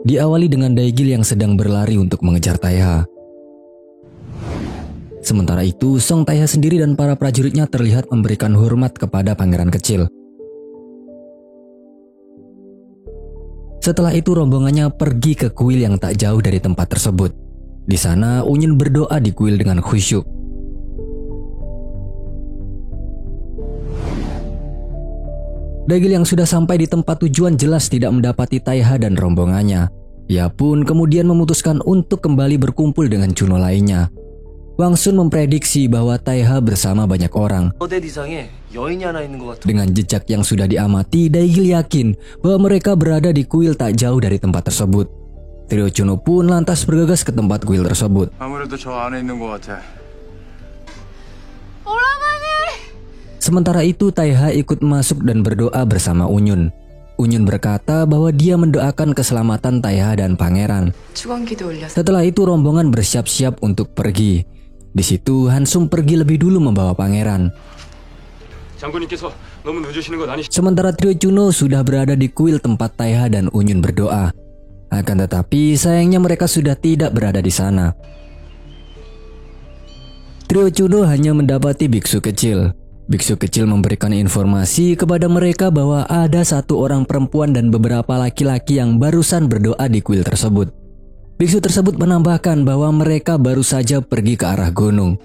diawali dengan Daegil yang sedang berlari untuk mengejar Taeha. Sementara itu, Song Taeha sendiri dan para prajuritnya terlihat memberikan hormat kepada pangeran kecil. Setelah itu rombongannya pergi ke kuil yang tak jauh dari tempat tersebut. Di sana Unyun berdoa di kuil dengan khusyuk. Daegil yang sudah sampai di tempat tujuan jelas tidak mendapati Taeha dan rombongannya. Ia pun kemudian memutuskan untuk kembali berkumpul dengan Chuno lainnya. Wang Sun memprediksi bahwa Taeha bersama banyak orang. Dengan jejak yang sudah diamati, Daegil yakin bahwa mereka berada di kuil tak jauh dari tempat tersebut. Trio Chuno pun lantas bergegas ke tempat kuil tersebut. Sementara itu Taeha ikut masuk dan berdoa bersama Unyun. Unyun berkata bahwa dia mendoakan keselamatan Taeha dan pangeran. Setelah itu rombongan bersiap-siap untuk pergi. Di situ Hansung pergi lebih dulu membawa pangeran. Sementara trio Chuno sudah berada di kuil tempat Taeha dan Unyun berdoa. Akan tetapi sayangnya mereka sudah tidak berada di sana. Trio Chuno hanya mendapati biksu kecil. Biksu kecil memberikan informasi kepada mereka bahwa ada satu orang perempuan dan beberapa laki-laki yang barusan berdoa di kuil tersebut. Biksu tersebut menambahkan bahwa mereka baru saja pergi ke arah gunung.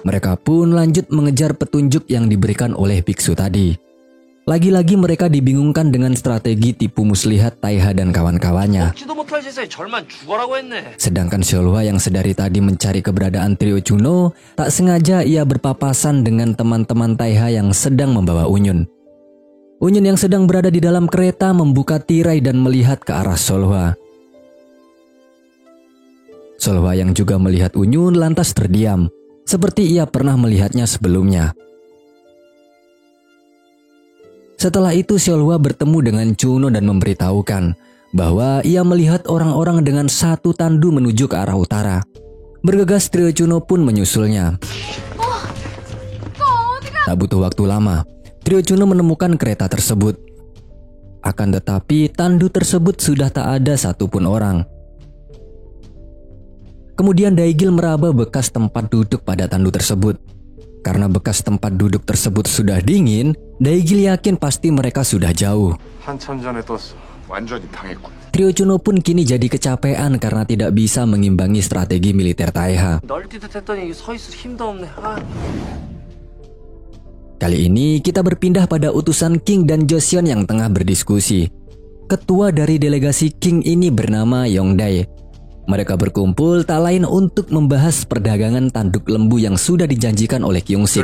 Mereka pun lanjut mengejar petunjuk yang diberikan oleh biksu tadi. Lagi-lagi mereka dibingungkan dengan strategi tipu muslihat Taeha dan kawan-kawannya. Sedangkan Seolhwa yang sedari tadi mencari keberadaan trio Chuno, tak sengaja ia berpapasan dengan teman-teman Taeha yang sedang membawa Unyun. Unyun yang sedang berada di dalam kereta membuka tirai dan melihat ke arah Seolhwa. Seolhwa yang juga melihat Unyun lantas terdiam, seperti ia pernah melihatnya sebelumnya. Setelah itu Seolhwa bertemu dengan Chuno dan memberitahukan bahwa ia melihat orang-orang dengan satu tandu menuju ke arah utara. Bergegas trio Chuno pun menyusulnya. Tak butuh waktu lama, trio Chuno menemukan kereta tersebut. Akan tetapi tandu tersebut sudah tak ada satupun orang. Kemudian Daegil meraba bekas tempat duduk pada tandu tersebut. Karena bekas tempat duduk tersebut sudah dingin, Daegil yakin pasti mereka sudah jauh. Trio Chuno pun kini jadi kecapean karena tidak bisa mengimbangi strategi militer Taeha. Kali ini kita berpindah pada utusan King dan Joseon yang tengah berdiskusi. Ketua dari delegasi King ini bernama Yongdae. Mereka berkumpul tak lain untuk membahas perdagangan tanduk lembu yang sudah dijanjikan oleh Kyungsik.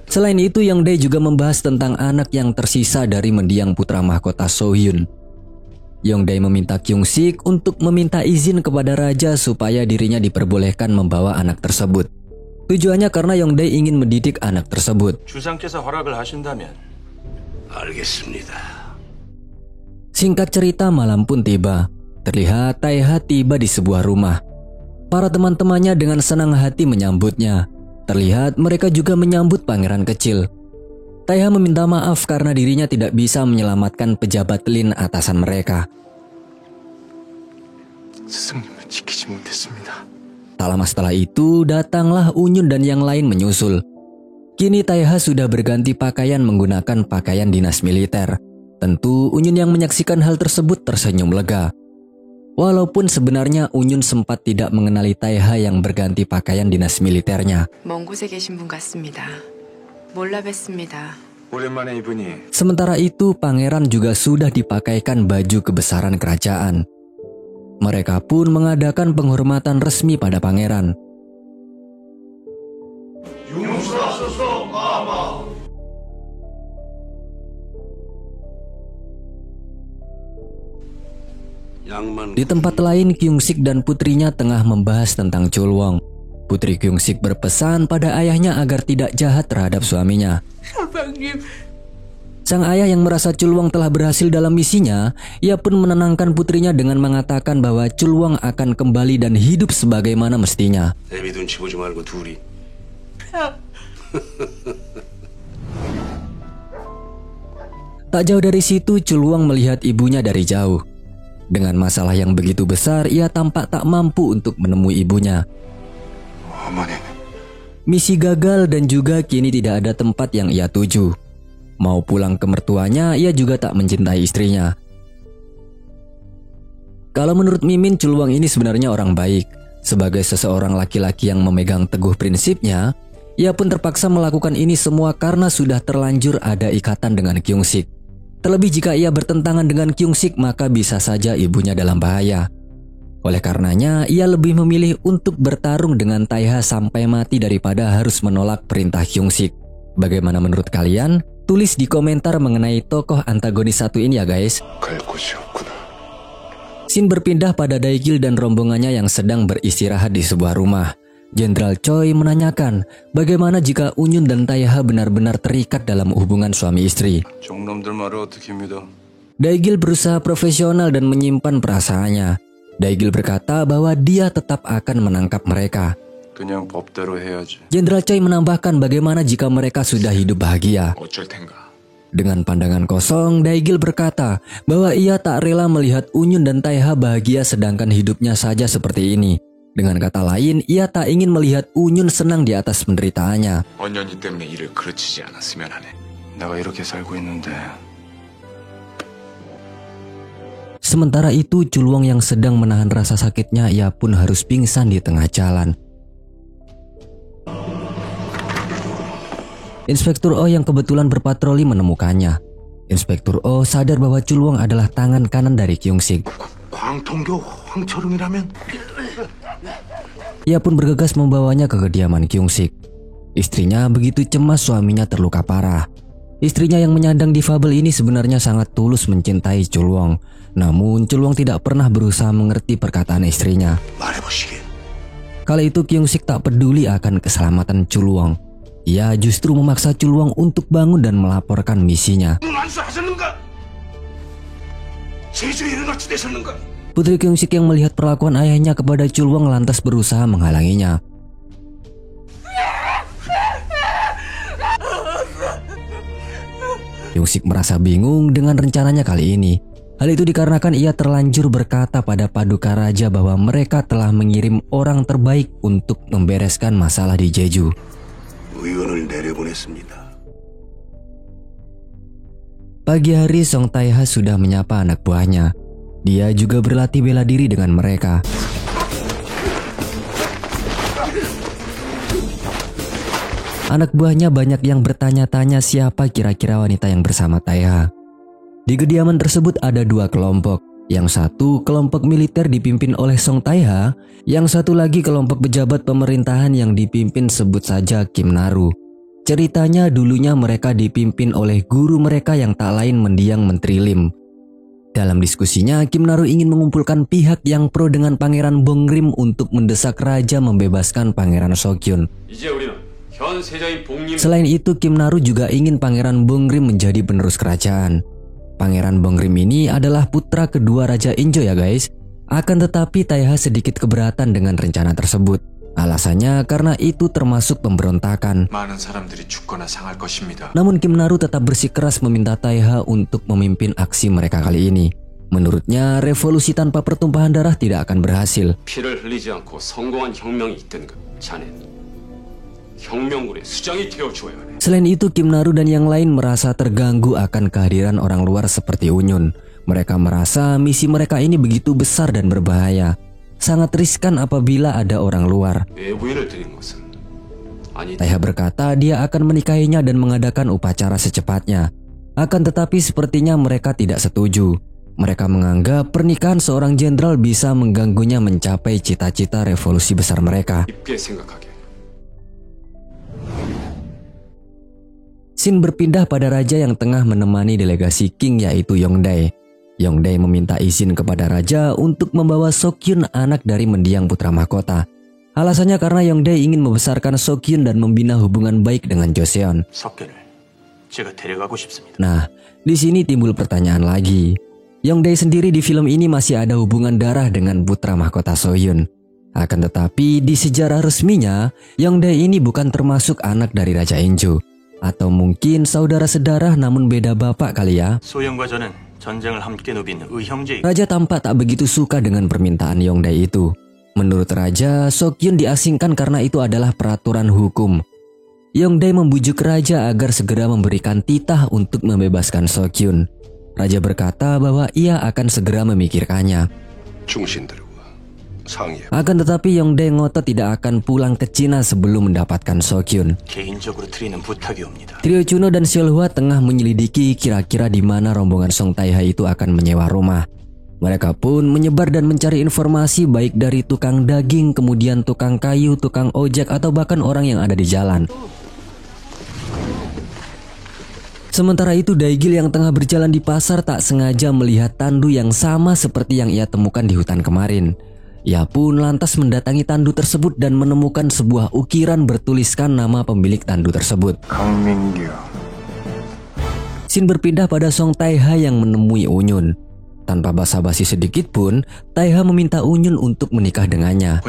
Selain itu, Yongdae juga membahas tentang anak yang tersisa dari mendiang putra mahkota Sohyun. Yongdae meminta Kyungsik untuk meminta izin kepada raja supaya dirinya diperbolehkan membawa anak tersebut. Tujuannya karena Yongdae ingin mendidik anak tersebut. Singkat cerita, malam pun tiba. Terlihat Taeha tiba di sebuah rumah. Para teman-temannya dengan senang hati menyambutnya. Terlihat mereka juga menyambut pangeran kecil. Taeha meminta maaf karena dirinya tidak bisa menyelamatkan pejabat Lin atasan mereka. Tak lama setelah itu, datanglah Unyun dan yang lain menyusul. Kini Taeha sudah berganti pakaian menggunakan pakaian dinas militer. Tentu Unyun yang menyaksikan hal tersebut tersenyum lega. Walaupun sebenarnya Unyun sempat tidak mengenali Taeha yang berganti pakaian dinas militernya. Sementara itu, pangeran juga sudah dipakaikan baju kebesaran kerajaan. Mereka pun mengadakan penghormatan resmi pada pangeran. Di tempat lain, Kyungsik dan putrinya tengah membahas tentang Chulwong. Putri Kyungsik berpesan pada ayahnya agar tidak jahat terhadap suaminya. Sang ayah yang merasa Chulwong telah berhasil dalam misinya, ia pun menenangkan putrinya dengan mengatakan bahwa Chulwong akan kembali dan hidup sebagaimana mestinya. Tak jauh dari situ, Chulwong melihat ibunya dari jauh. Dengan masalah yang begitu besar, ia tampak tak mampu untuk menemui ibunya. Misi gagal dan juga kini tidak ada tempat yang ia tuju. Mau pulang ke mertuanya, ia juga tak mencintai istrinya. Kalau menurut Mimin, Chulwong ini sebenarnya orang baik. Sebagai seseorang laki-laki yang memegang teguh prinsipnya, ia pun terpaksa melakukan ini semua karena sudah terlanjur ada ikatan dengan Kyung-sik. Terlebih jika ia bertentangan dengan Kyung-sik, maka bisa saja ibunya dalam bahaya. Oleh karenanya, ia lebih memilih untuk bertarung dengan Taeha sampai mati daripada harus menolak perintah Kyung-sik. Bagaimana menurut kalian? Tulis di komentar mengenai tokoh antagonis satu ini ya guys. Scene berpindah pada Daegil dan rombongannya yang sedang beristirahat di sebuah rumah. Jenderal Choi menanyakan bagaimana jika Unyun dan Taeha benar-benar terikat dalam hubungan suami istri. Daegil berusaha profesional dan menyimpan perasaannya. Daegil berkata bahwa dia tetap akan menangkap mereka. Jenderal Choi menambahkan bagaimana jika mereka sudah hidup bahagia. Dengan pandangan kosong, Daegil berkata bahwa ia tak rela melihat Unyun dan Taeha bahagia sedangkan hidupnya saja seperti ini. Dengan kata lain, ia tak ingin melihat Unyun senang di atas penderitaannya. Sementara itu, Chulwong yang sedang menahan rasa sakitnya, ia pun harus pingsan di tengah jalan. Inspektur Oh yang kebetulan berpatroli menemukannya. Inspektur Oh sadar bahwa Chulwong adalah tangan kanan dari Kyung-sik. Ia pun bergegas membawanya ke kediaman Kyung-sik. Istrinya begitu cemas suaminya terluka parah. Istrinya yang menyandang difabel ini sebenarnya sangat tulus mencintai Chulwong. Namun Chulwong tidak pernah berusaha mengerti perkataan istrinya. Kala itu Kyung-sik tak peduli akan keselamatan Chulwong. Ia justru memaksa Chulwong untuk bangun dan melaporkan misinya. Putri Kyung-sik yang melihat perlakuan ayahnya kepada Chulwong lantas berusaha menghalanginya. Kyung-sik merasa bingung dengan rencananya kali ini. Hal itu dikarenakan ia terlanjur berkata pada Paduka Raja bahwa mereka telah mengirim orang terbaik untuk membereskan masalah di Jeju. Pagi hari Song Taeha sudah menyapa anak buahnya. Dia juga berlatih bela diri dengan mereka. Anak buahnya banyak yang bertanya-tanya siapa kira-kira wanita yang bersama Taeha. Di kediaman tersebut ada dua kelompok. Yang satu kelompok militer dipimpin oleh Song Taeha, yang satu lagi kelompok pejabat pemerintahan yang dipimpin sebut saja Kim Naru. Ceritanya dulunya mereka dipimpin oleh guru mereka yang tak lain mendiang Menteri Lim. Dalam diskusinya, Kim Naru ingin mengumpulkan pihak yang pro dengan Pangeran Bongrim untuk mendesak raja membebaskan Pangeran Seokhyun. Selain itu, Kim Naru juga ingin Pangeran Bongrim menjadi penerus kerajaan. Pangeran Bongrim ini adalah putra kedua Raja Injo ya guys. Akan tetapi Taeha sedikit keberatan dengan rencana tersebut. Alasannya karena itu termasuk pemberontakan. Namun Kim Naru tetap bersikeras meminta Taeha untuk memimpin aksi mereka kali ini. Menurutnya revolusi tanpa pertumpahan darah tidak akan berhasil. Selain itu, Kim Naru dan yang lain merasa terganggu akan kehadiran orang luar seperti Unyun. Mereka merasa misi mereka ini begitu besar dan berbahaya. Sangat riskan apabila ada orang luar. Taeha berkata dia akan menikahinya dan mengadakan upacara secepatnya. Akan tetapi sepertinya mereka tidak setuju. Mereka menganggap pernikahan seorang jenderal bisa mengganggunya mencapai cita-cita revolusi besar mereka. Scene berpindah pada raja yang tengah menemani delegasi King yaitu Yongdae. Yongdae meminta izin kepada raja untuk membawa Seokhyun, anak dari mendiang putra mahkota. Alasannya karena Yongdae ingin membesarkan Seokhyun dan membina hubungan baik dengan Joseon. Nah, di sini timbul pertanyaan lagi. Yongdae sendiri di film ini masih ada hubungan darah dengan putra mahkota Sohyun. Akan tetapi di sejarah resminya, Yongdae ini bukan termasuk anak dari Raja Injo. Atau mungkin saudara sedarah namun beda bapak kali ya. 소영과 저는 전쟁을 함께 누빈 의형제. Raja tampak tak begitu suka dengan permintaan Yongdae itu. Menurut Raja, Sokyun diasingkan karena itu adalah peraturan hukum. Yongdae membujuk Raja agar segera memberikan titah untuk membebaskan Sokyun. Raja berkata bahwa ia akan segera memikirkannya. Akan tetapi Yongdae ngotot tidak akan pulang ke Cina sebelum mendapatkan Sokyun. 개인적으로 드리는 부탁이 옵니다. Trio Chuno dan Seolhua tengah menyelidiki kira-kira di mana rombongan Song Taeha itu akan menyewa rumah. Mereka pun menyebar dan mencari informasi baik dari tukang daging, kemudian tukang kayu, tukang ojek, atau bahkan orang yang ada di jalan. Sementara itu Daegil yang tengah berjalan di pasar tak sengaja melihat tandu yang sama seperti yang ia temukan di hutan kemarin. Ia pun lantas mendatangi tandu tersebut dan menemukan sebuah ukiran bertuliskan nama pemilik tandu tersebut. 강민규. Scene berpindah pada Song Taeha yang menemui Unyun. Tanpa basa-basi sedikit pun, Taeha meminta Unyun untuk menikah dengannya.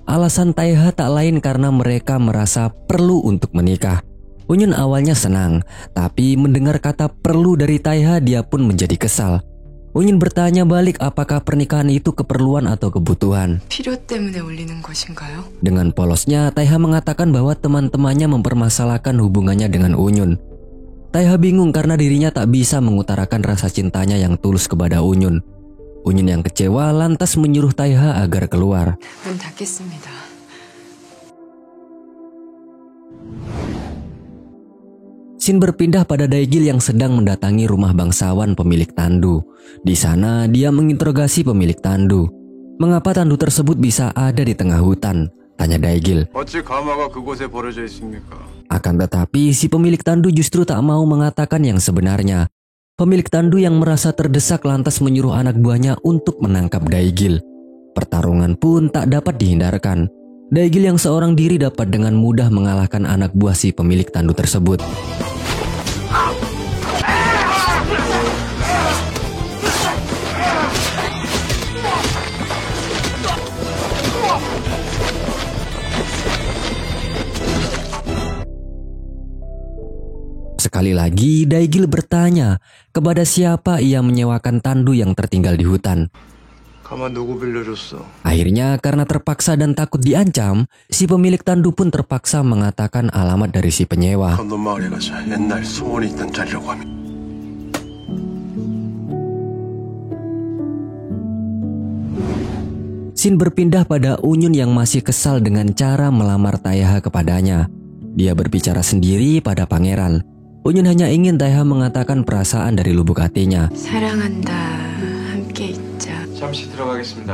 Alasan Taeha tak lain karena mereka merasa perlu untuk menikah. Unyun awalnya senang, tapi mendengar kata perlu dari Taeha dia pun menjadi kesal. Unyun bertanya balik apakah pernikahan itu keperluan atau kebutuhan. 필요 때문에 올리는 것인가요? Dengan polosnya, Taeha mengatakan bahwa teman-temannya mempermasalahkan hubungannya dengan Unyun. Taeha bingung karena dirinya tak bisa mengutarakan rasa cintanya yang tulus kepada Unyun. Unyun yang kecewa lantas menyuruh Taeha agar keluar. 문 닫겠습니다. Scene berpindah pada Daegil yang sedang mendatangi rumah bangsawan pemilik tandu. Di sana dia menginterogasi pemilik tandu. Mengapa tandu tersebut bisa ada di tengah hutan? Tanya Daegil. Akan tetapi si pemilik tandu justru tak mau mengatakan yang sebenarnya. Pemilik tandu yang merasa terdesak lantas menyuruh anak buahnya untuk menangkap Daegil. Pertarungan pun tak dapat dihindarkan. Daegil yang seorang diri dapat dengan mudah mengalahkan anak buah si pemilik tandu tersebut. Sekali lagi Daegil bertanya kepada siapa ia menyewakan tandu yang tertinggal di hutan. Akhirnya karena terpaksa dan takut diancam, si pemilik tandu pun terpaksa mengatakan alamat dari si penyewa. Scene berpindah pada Unyun yang masih kesal dengan cara melamar Taeha kepadanya. Dia berbicara sendiri pada pangeran. Unyun hanya ingin Taeha mengatakan perasaan dari lubuk hatinya. 사랑한다. 함께 있자. 잠시 들어가겠습니다.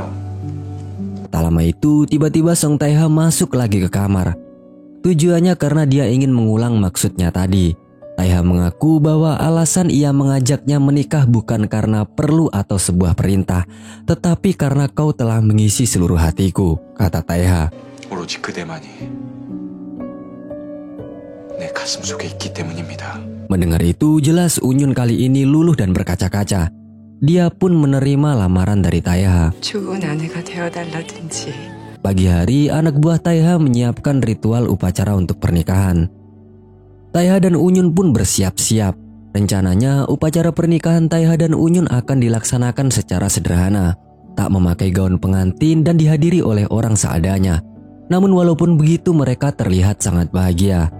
Tak lama itu, tiba-tiba Song Taeha masuk lagi ke kamar. Tujuannya karena dia ingin mengulang maksudnya tadi. Taeha mengaku bahwa alasan ia mengajaknya menikah bukan karena perlu atau sebuah perintah, tetapi karena kau telah mengisi seluruh hatiku, kata Taeha. 오로지 그대만이 내 가슴 속에 있기 때문입니다. Mendengar itu, jelas Unyun kali ini luluh dan berkaca-kaca. Dia pun menerima lamaran dari Taeha. 좋은 아내가 되어달라든지. Pagi hari, anak buah Taeha menyiapkan ritual upacara untuk pernikahan. Taeha dan Unyun pun bersiap-siap. Rencananya, upacara pernikahan Taeha dan Unyun akan dilaksanakan secara sederhana, tak memakai gaun pengantin dan dihadiri oleh orang seadanya. Namun walaupun begitu, mereka terlihat sangat bahagia.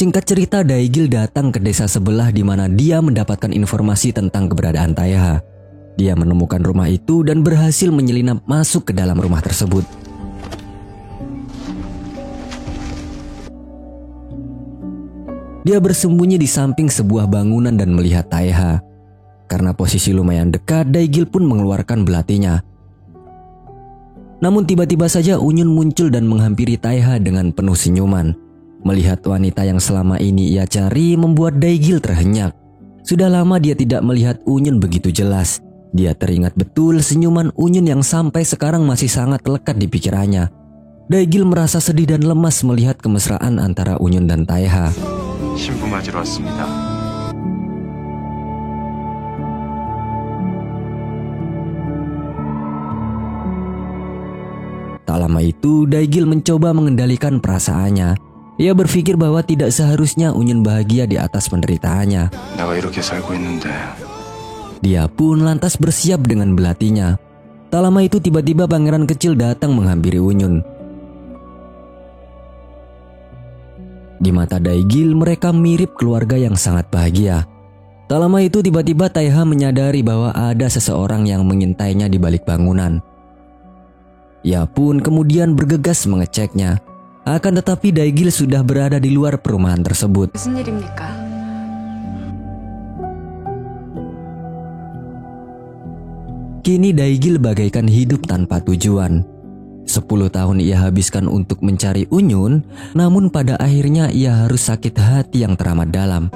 Singkat cerita, Daegil datang ke desa sebelah di mana dia mendapatkan informasi tentang keberadaan Taeha. Dia menemukan rumah itu dan berhasil menyelinap masuk ke dalam rumah tersebut. Dia bersembunyi di samping sebuah bangunan dan melihat Taeha. Karena posisi lumayan dekat, Daegil pun mengeluarkan belatinya. Namun tiba-tiba saja Unyun muncul dan menghampiri Taeha dengan penuh senyuman. Melihat wanita yang selama ini ia cari membuat Daegil terhenyak. Sudah lama dia tidak melihat Unyun begitu jelas. Dia teringat betul senyuman Unyun yang sampai sekarang masih sangat lekat di pikirannya. Daegil merasa sedih dan lemas melihat kemesraan antara Unyun dan Taeha. 신부 맞으러 왔습니다. Tak Tak lama itu, Daigil mencoba mengendalikan perasaannya. Ia berpikir bahwa tidak seharusnya Unyun bahagia di atas penderitaannya. 내가 이렇게 살고 있는데 Dia pun lantas bersiap dengan belatinya. Tak lama itu tiba-tiba pangeran kecil datang menghampiri Unyun. Di mata Daigil, mereka mirip keluarga yang sangat bahagia. Tak lama itu tiba-tiba Taiha menyadari bahwa ada seseorang yang mengintainya di balik bangunan. Ia pun kemudian bergegas mengeceknya. Akan tetapi Daigil sudah berada di luar perumahan tersebut. 무슨 일입니까? Kini Daigil bagaikan hidup tanpa tujuan. 10 tahun ia habiskan untuk mencari Unyun, namun pada akhirnya ia harus sakit hati yang teramat dalam.